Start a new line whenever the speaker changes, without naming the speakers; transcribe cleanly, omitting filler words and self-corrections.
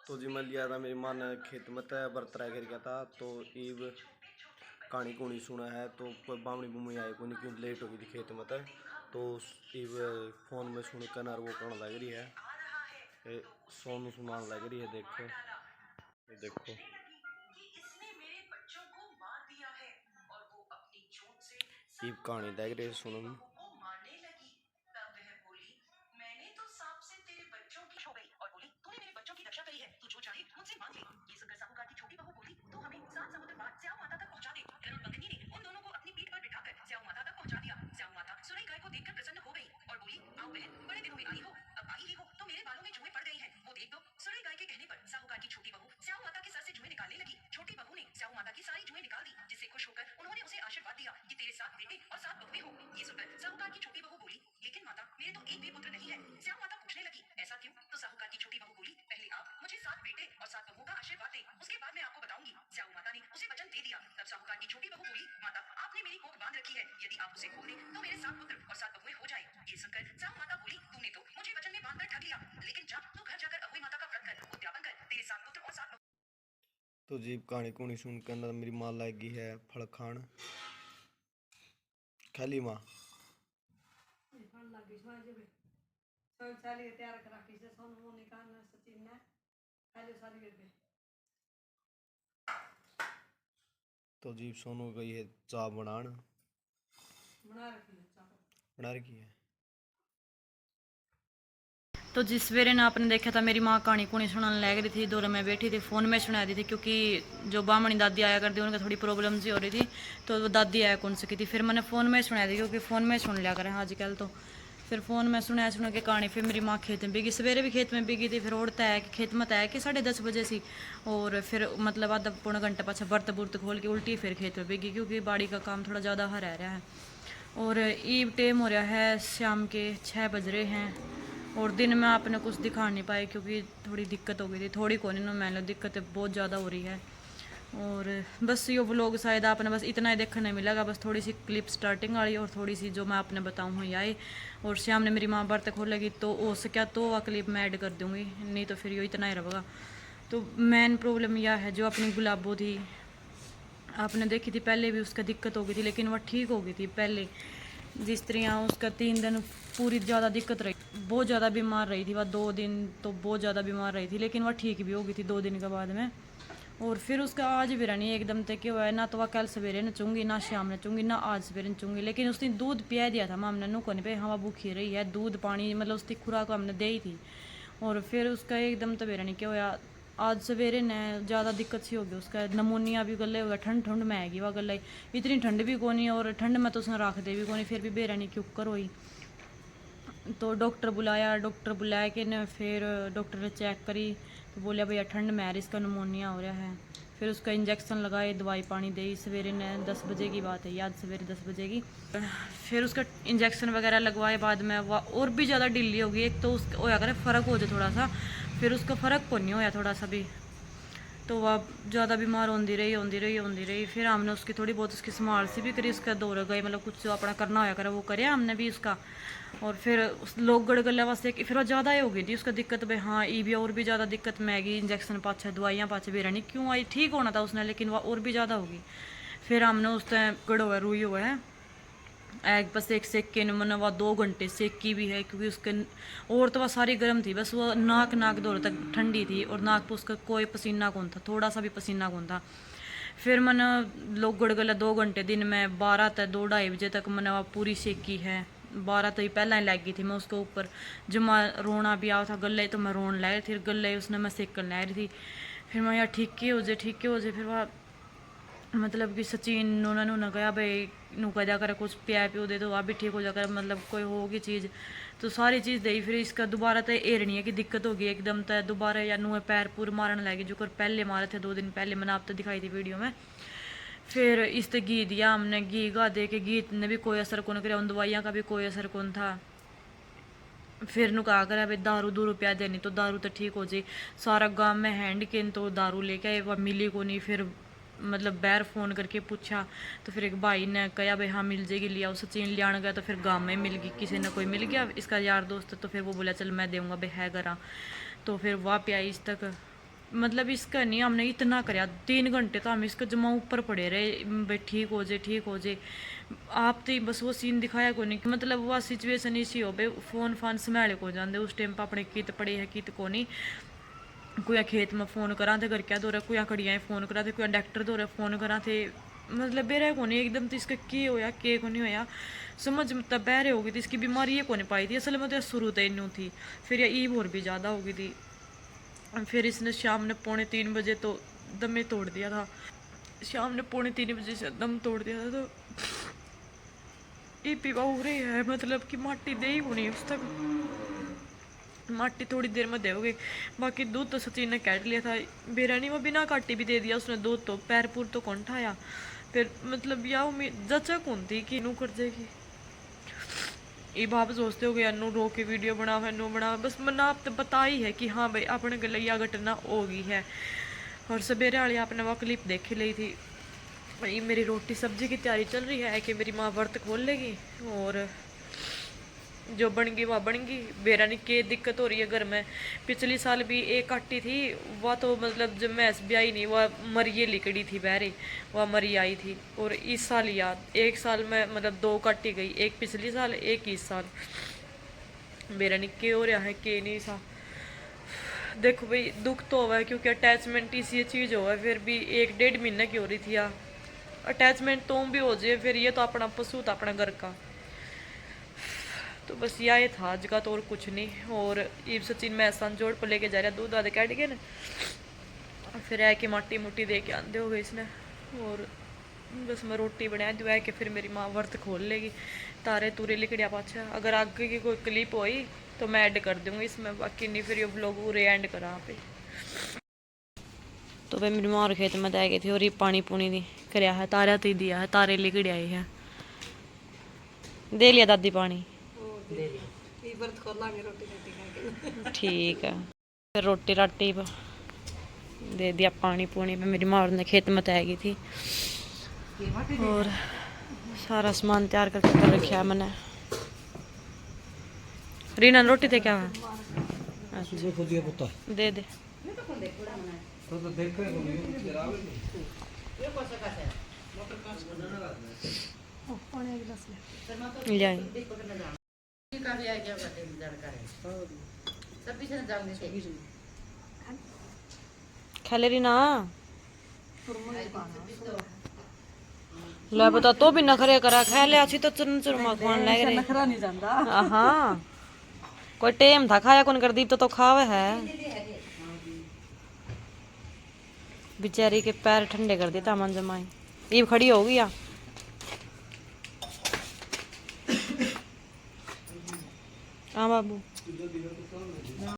तो जी मैं लिया था, मेरी माँ ने खेत में तय बरतरा कर गया था। तो ईब कहानी कूनी सुना है तो कोई बामणी बुमड़ी आई को नहीं, क्यों लेट हो गई थी खेत में तय। तो ईब फोन में सुन कर वो करने लग रही है, सोनू सुनाने लग रही है। देखो ये देखो, ईब कहानी देख रही है सुनो में। तो जीप कहानी कूनी सुन के अंदर मेरी माँ लग गई है फल खान। खाली माँ तो जीप सोनू गई है चाय बना रखी है।
तो जिस सवेरे ना आपने देखा था मेरी माँ कहानी कूनी सुनाने लग रही थी, दौर में बैठी थी फ़ोन में सुना रही थी, क्योंकि जो बामणी दादी आया करती उनका थोड़ी प्रॉब्लम सी हो रही थी। तो वो दादी आया कौन सकी थी, फिर मैंने फ़ोन में सुना दी, क्योंकि फ़ोन में सुन लिया करें आजकल। तो फिर फ़ोन में सुना के कहानी, फिर मेरी माँ खेत में बिगी, सवेरे भी खेत में बिगी थी। फिर और तय कि खेत में तय कि 10:30 बजे सी, और फिर मतलब आधा पौना घंटा पाछा बर्त बुर्त खोल के उल्टी फिर खेत में बिगी, क्योंकि बाड़ी का काम थोड़ा ज़्यादा रह रहा है। और ईव टाइम हो रहा है, शाम के 6 बज रहे हैं। और दिन में आपने कुछ दिखा नहीं पाए, क्योंकि थोड़ी दिक्कत हो गई थी, थोड़ी कोनी ना मान लो, दिक्कत बहुत ज़्यादा हो रही है। और बस ये व्लॉग शायद आपने बस इतना ही देखने मिलेगा, बस थोड़ी सी क्लिप स्टार्टिंग वाली और थोड़ी सी जो मैं आपने बताऊँ हुई आई। और शाम ने मेरी माँ बर्त खोलेगी तो हो सका तो वह क्लिप मैं ऐड कर दूँगी, नहीं तो फिर ये इतना ही रहेगा। तो मेन प्रॉब्लम यह है, जो अपनी गुलाबो थी आपने देखी थी पहले भी, उसका दिक्कत हो गई थी, लेकिन वह ठीक हो गई थी पहले। जिस तरह उसका 3 दिन पूरी ज़्यादा दिक्कत रही, बहुत ज़्यादा बीमार रही थी वह, 2 दिन तो बहुत ज़्यादा बीमार रही थी, लेकिन वह ठीक भी हो गई थी 2 दिन के बाद में। और फिर उसका आज भी रहनी एकदम तक क्या हुआ है, ना तो वह कल सवेरे नचूंगी, ना शाम नचूंगी, ना आज सवेरे नचूंगी। लेकिन उसने दूध पिया दिया था हमने नुको नहीं पे, हाँ भूखी रही है, दूध पानी मतलब उसकी खुराक हमने दे ही थी। और फिर उसका एकदम तबेरा नहीं क्या हुआ, आज सवेरे ने ज़्यादा दिक्कत सी होगी, उसका नमूनिया भी गले हुआ, ठंड ठंड में आएगी वह गले, इतनी ठंड भी कोनी, और ठंड में तो उसने रख दे भी कोनी, फिर भी बेरानी क्यों कर हुई। तो डॉक्टर बुलाया कि ने, फिर डॉक्टर ने चेक करी तो बोलिया भैया ठंड में इसका नमोनिया हो रहा है। फिर उसका इंजेक्शन लगाए, दवाई पानी दी, सवेरे ने 10 बजे की बात है, याद सवेरे 10 बजे की। फिर उसका इंजेक्शन वगैरह लगवाए, बाद में वह और भी ज़्यादा ढीली होगी, एक तो उसका होया करे फ़र्क हो जाए थोड़ा सा, फिर उसका फ़र्क को नहीं होया थोड़ा सा भी, तो वह ज़्यादा बीमार होती रही। फिर हमने उसकी थोड़ी बहुत उसकी संभाल सी भी करी, उसका दौड़ गए, मतलब कुछ अपना करना होया करे वो करे हमने भी उसका। और फिर उस लोग गड़ गले वास्ते फिर वो ज़्यादा ही हो गई थी उसका दिक्कत भाई, हाँ ई भी और भी ज़्यादा दिक्कत में आएगी, इंजेक्शन पाछे दवाइयाँ पाछे भी रहनी, क्यों आई ठीक होना था उसने, लेकिन वह और भी ज़्यादा होगी। फिर हमने उस टाइम गड़ो है रुई हुआ है एग, बस एक सेक के मैंने वह 2 घंटे सेकी भी है, क्योंकि उसके और तो वह सारी गर्म थी, बस वो नाक दौर तक ठंडी थी, और नाक पर उसका कोई पसीना कौन था, थोड़ा सा भी पसीना कौन था। फिर मैंने लोग गड़ गला 2 घंटे दिन में 12 तक 2-2:30 बजे तक मैंने वह पूरी सेकी है। 12 तो ही पहला ही लग गई थी मैं उसके ऊपर, जमा रोना भी आया था गले, तो मैं रोन लाई थी गले, उसने मैं सेकन ला रही थी। फिर मैं यार ठीक ही हो जाए। फिर वह मतलब कि सचिन नूना गया भाई, नू कदा करे कुछ प्या प्यो दे तो आप भी ठीक हो जाकर, मतलब कोई होगी चीज़, तो सारी चीज़ दे। फिर इसका दोबारा तो एरनी है कि दिक्कत होगी एकदम, तो दोबारा या नूहे पैर पूर मारने लगे, जो कर पहले मारे थे 2 दिन पहले, मैंने आप तो दिखाई थी वीडियो में। फिर इससे घी दिया हमने, घी गा दे के घी ने भी कोई असर कौन किया, उन दवाइयाँ का भी कोई असर कौन था। फिर नु कहा करे भाई दारू दूरू पिया देनी, तो दारू तो ठीक हो जाए, सारा गांव में हैंड किन तो दारू लेके आए, वह मिली को नहीं। फिर मतलब बैर फ़ोन करके पूछा, तो फिर एक भाई ने कहा भाई हाँ मिल जाएगी, लिया सचिन लिया गया, तो फिर गांव में मिल गई, किसी ने कोई मिल गया इसका यार दोस्त, तो फिर वो बोला चल मैं दूँगा भाई है करा, तो फिर वह पिया इस तक। मतलब इसका नहीं हमने इतना कराया 3 घंटे तो हम इसका जमा ऊपर पड़े रहे भाई ठीक हो जाए ठीक हो जाए। आप तो बस वो सीन दिखाया को नहीं मतलब वह सिचुएशन इसी हो भाई फोन फान संभाले को जाते उस टाइम पर अपने कित पड़े है कित को नहीं। कोई खेत में फोन करा थे घर क्या दो रहा कोई खड़िया फोन करा थे कोई डॉक्टर दो रहा फोन करा थे मतलब बेरे को नहीं एकदम तो इसका के होया के को नहीं होया समझ मतलब बहरे हो गई थी इसकी बीमारी ये को नहीं पाई थी असल में तो शुरू तो इनू थी फिर ये ईब और भी ज़्यादा हो गई थी। फिर इसने शाम ने 2:45 बजे तो दम ही तोड़ दिया था। शाम ने 3:45 बजे से दम तोड़ दिया था तो ये पीवा हो रही है मतलब कि माटी दे ही होनी उस तक माटी थोड़ी देर में दोगे बाकी दूध तो सचिन ने काट लिया था बिरयानी में बिना काटी भी दे दिया उसने दूध तो पैर पूर तो कौन ठाया फिर मतलब या उम्मीद जचा कौन थी कि नू कर जाएगी ये बाप सोचते हो गया नू रो के वीडियो बनावे नू बनावे बस मैंने आप तो बता ही है कि हाँ भाई अपने गले यह घटना होगी है। और सवेरे वाली आपने वो क्लिप देख ली थी भाई मेरी रोटी सब्जी की तैयारी चल रही है कि मेरी माँ व्रत खोल लेगी और जो बन गई वह बन गई बेरानी की दिक्कत हो रही है घर में। पिछली साल भी एक काटी थी वह तो मतलब जब मैं भी आई नहीं वह मरिए लिकड़ी थी बहरी वह मरी आई थी। और इस साल याद एक साल में मतलब 2 काटी गई एक पिछली साल एक इस साल बेरानी के हो रहा है के नहीं सा देखो भाई दुख तो हुआ है क्योंकि अटैचमेंट इसी चीज़ हुआ है फिर भी 1-1.5 महीने की हो रही थी यार अटैचमेंट तो भी हो जाए फिर ये तो अपना पशु था अपना घर का। तो बस यह था आज का तो और कुछ नहीं। और ईब सचिन मैं जोड़ पर लेके जा रहा दूध आधे काट के ना फिर है कि माटी मुट्टी दे के आंदे हो गए इसने। और बस मैं रोटी बना दू है कि फिर मेरी माँ व्रत खोल लेगी तारे तूरे लिकड़िया पाछा अगर आगे की कोई क्लिप हुई तो मैं ऐड कर दूँगी इसमें बाकी नहीं फिर ये ब्लॉग पूरे एंड करा यहाँ पे। तो भाई मेरी माँ और खेत में आई गई थी और ये पानी पुनी दी कराया है तारा तो दिया है तारे लिकड़े आए हैं दे लिया दादी पानी ठीक है फिर रोटी राटी दे दिया पानी पूनी पे मेरी माँ ने खेत में तय गई थी और सारा सामान तैयार करके कर रखा है मैंने। रीना रोटी थे क्या दे दे खेले रीना ले बता तो भी नखरे करा खा ले अच्छी तो चुन चुरमा खान लग रहे नखरा नहीं जांदा हां कोई टेम था खाया कौन कर दी तो खावे है बेचारी के पैर ठंडे कर देता मन जमाई ईब खड़ी हो गई हाँ बाबू